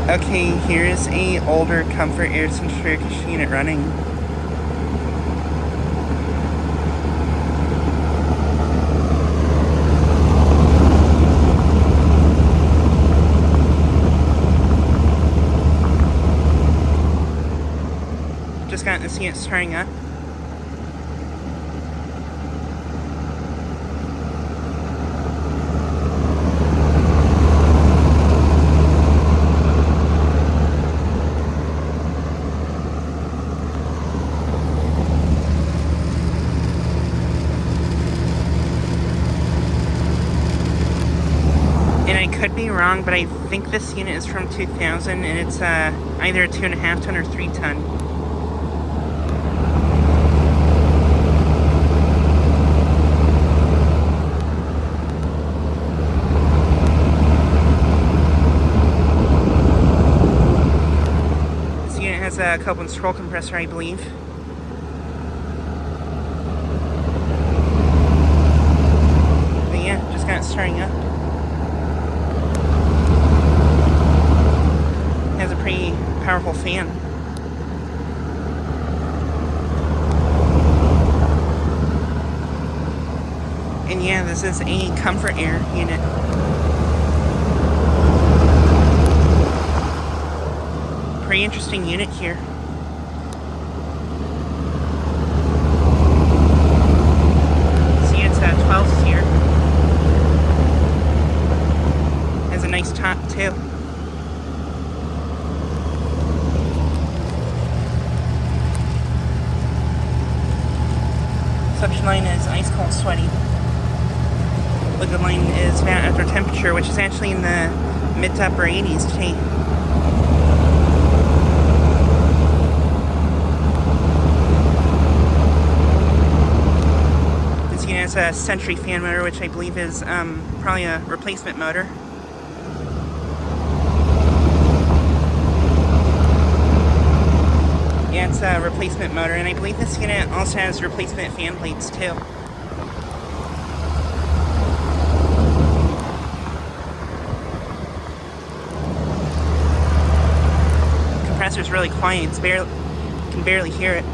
Okay, here's a older Comfort-Aire centrifuge unit running. Just got to see it starting up. Could be wrong, but I think this unit is from 2000 and it's either a 2.5 ton or 3 ton. This unit has a Copeland scroll compressor, I believe. But yeah, just got it starting up. Has a pretty powerful fan. And yeah, this is a Comfort-Aire unit. Pretty interesting unit here. See, it's a 12 SEER. Has a nice top too. Suction line is ice cold sweaty. Liquid line is vat after temperature, which is actually in the mid to upper 80s today. This unit has a Century fan motor, which I believe is probably a replacement motor. Yeah, it's a replacement motor, and I believe this unit also has replacement fan blades too. Compressor's really quiet, it's you can barely hear it.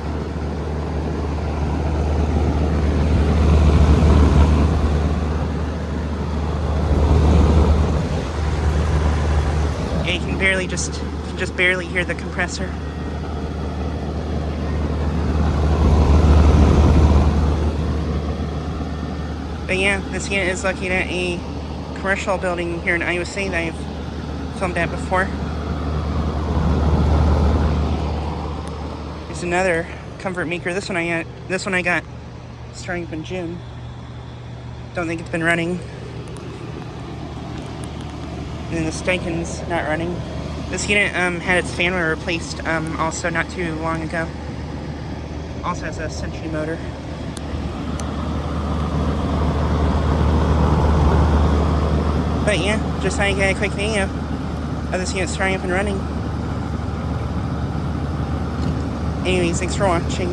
Yeah, you can just barely hear the compressor. But yeah, this unit is located at a commercial building here in Iowa City that I've filmed at before. There's another Comfort maker. This one I got starting up in June. Don't think it's been running. And then this Daikin's not running. This unit had its fan motor replaced also not too long ago. Also has a Century motor. But yeah, just thought I'd get a quick video of this unit starting up and running. Anyways, thanks for watching.